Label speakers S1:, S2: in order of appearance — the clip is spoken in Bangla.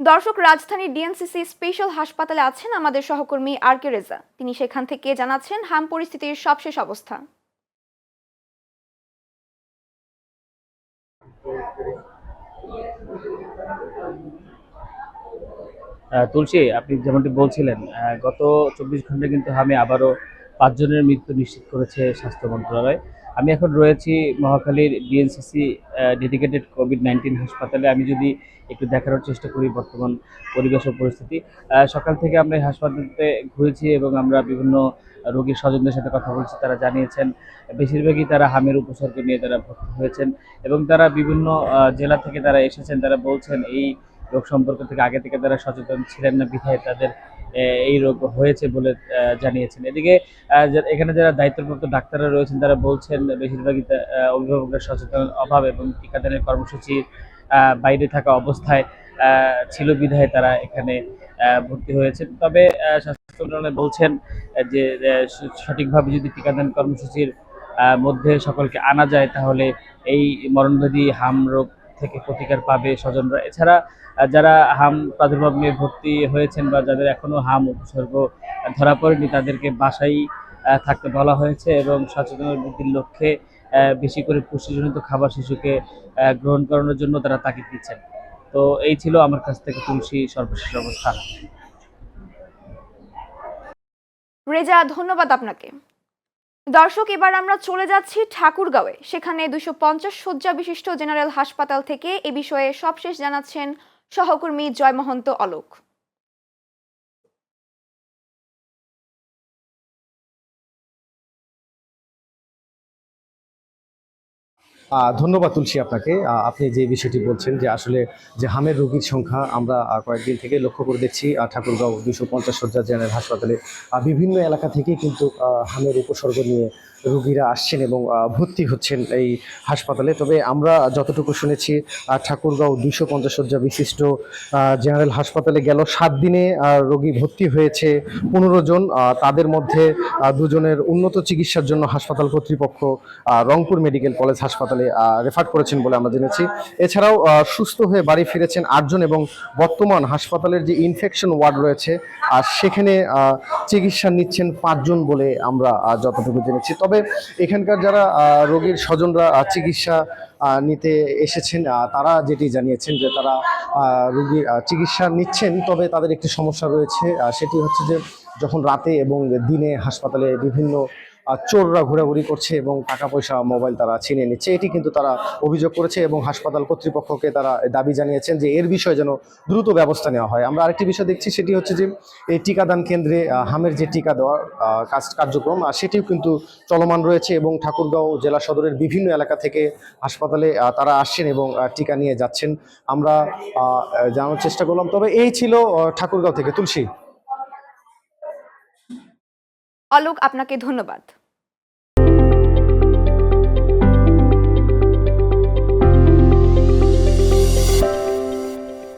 S1: দর্শক, রাজধানীর ডিএনসিসি স্পেশাল হাসপাতালে আছেন আমাদের সহকর্মী আর কে রেজা। তিনি সেখান থেকে জানাচ্ছেন হাম পরিস্থিতির সবশেষ অবস্থা।
S2: তুলসী, আপনি যেমনটি বলছিলেন, গত 24 ঘন্টায় কিন্তু আমি আবারও 5 জনের মৃত্যু নিশ্চিত করেছে স্বাস্থ্য মন্ত্রণালয়। আমি এখন রয়েছি মহাখালীর ডিএনসিসি ডেডিকেটেড কোভিড-19 হাসপাতালে। আমি যদি একটু দেখানোর চেষ্টা করি বর্তমান পরিবেশ ও পরিস্থিতি। সকাল থেকে আমরা এই হাসপাতালতে ঘুরেছি এবং আমরা বিভিন্ন রোগীর স্বজনদের সাথে কথা বলছি। তারা জানিয়েছেন বেশিরভাগই তারা হামের উপসর্গ নিয়ে তারা ভর্তি হয়েছেন এবং তারা বিভিন্ন জেলা থেকে তারা এসেছেন। তারা বলছেন এই রোগ সম্পর্কে থেকে আগে থেকে তারা সচেতন ছিলেন না বিধায় তাদের এই রোগ হয়েছে বলে জানিয়েছেন। এদিকে এখানে যারা দায়িত্বপ্রাপ্ত ডাক্তাররা রয়েছেন তারা বলছেন বেশিরভাগই অভিভাবকদের সচেতন অভাব এবং টিকাদানের কর্মসূচির বাইরে থাকা অবস্থায় ছিল বিধায় তারা এখানে ভর্তি হয়েছেন। তবে স্বাস্থ্য মন্ত্রণালয় বলছেন যে সঠিকভাবে যদি টিকাদান কর্মসূচির মধ্যে সকলকে আনা যায় তাহলে এই মরণব্যাধি হাম রোগ থেকে প্রতিকার পাবে স্বজনরা। এছাড়া যারা হাম প্রাদুর্ভাব নিয়ে ভর্তি হয়েছেন বা যাদের এখনো হাম উপসর্গ ধরা পড়েনি তাদেরকে বাসায় থাকতে বলা হয়েছে এবং সচেতনতা বৃদ্ধির লক্ষ্যে বেশি করে পুষ্টিজনিত খাবার শিশুকে গ্রহণ করানোর জন্য তারা তাগিদ দিচ্ছেন। তো এই ছিল আমার কাছ থেকে তুলসী সর্বশেষ অবস্থা।
S1: রেজা, ধন্যবাদ আপনাকে। দর্শক, এবার আমরা চলে যাচ্ছি ঠাকুরগাঁওয়ে। সেখানে 250 শয্যা বিশিষ্ট জেনারেল হাসপাতাল থেকে এ বিষয়ে সবশেষ জানাচ্ছেন সহকর্মী জয় মহন্ত অলোক।
S3: ধন্যবাদ তুলসী আপনাকে। আপনি যে বিষয়টি বলছেন যে আসলে যে হামের রোগীর সংখ্যা আমরা কয়েকদিন থেকে লক্ষ্য করে দেখছি ঠাকুরগাঁও 250 শয্যা জেনারেল হাসপাতালে বিভিন্ন এলাকা থেকে কিন্তু হামের উপসর্গ নিয়ে রোগীরা আসছেন এবং ভর্তি হচ্ছেন এই হাসপাতালে। তবে আমরা যতটুকু শুনেছি ঠাকুরগাঁও 250 শয্যা বিশিষ্ট জেনারেল হাসপাতালে গেল 7 দিনে রোগী ভর্তি হয়েছে 15 জন। তাদের মধ্যে 2 জনের উন্নত চিকিৎসার জন্য হাসপাতাল কর্তৃপক্ষ রংপুর মেডিকেল কলেজ হাসপাতালে রেফার করেছেন বলে আমরা জেনেছি। এছাড়াও সুস্থ হয়ে বাড়ি ফিরেছেন 8 জন এবং বর্তমান হাসপাতালের যে ইনফেকশন ওয়ার্ড রয়েছে সেখানে চিকিৎসা নিচ্ছেন 5 জন বলে আমরা যতটুকু জেনেছি। তবে এখানকার যারা রোগীর স্বজনরা চিকিৎসা নিতে এসেছেন তারা যেটি জানিয়েছেন যে তারা রোগীর চিকিৎসা নিচ্ছেন, তবে তাদের একটি সমস্যা রয়েছে। সেটি হচ্ছে যে যখন রাতে এবং দিনে হাসপাতালে বিভিন্ন চোররা ঘোরাঘুরি করছে এবং টাকা পয়সা মোবাইল তারা ছিনিয়ে নিচ্ছে, এটি কিন্তু তারা অভিযোগ করেছে এবং হাসপাতাল কর্তৃপক্ষকে তারা দাবি জানিয়েছেন যে এর বিষয়ে যেন দ্রুত ব্যবস্থা নেওয়া হয়। আমরা আরেকটি বিষয় দেখছি, সেটি হচ্ছে যে এই টিকাদান কেন্দ্রে হামের যে টিকা দেওয়ার কার্যক্রম সেটিও কিন্তু চলমান রয়েছে এবং ঠাকুরগাঁও জেলা সদরের বিভিন্ন এলাকা থেকে হাসপাতালে তারা আসছেন এবং টিকা নিয়ে যাচ্ছেন। আমরা জানার চেষ্টা করলাম। তবে এই ছিল ঠাকুরগাঁও থেকে তুলসী।
S1: অলোক, আপনাকে ধন্যবাদ।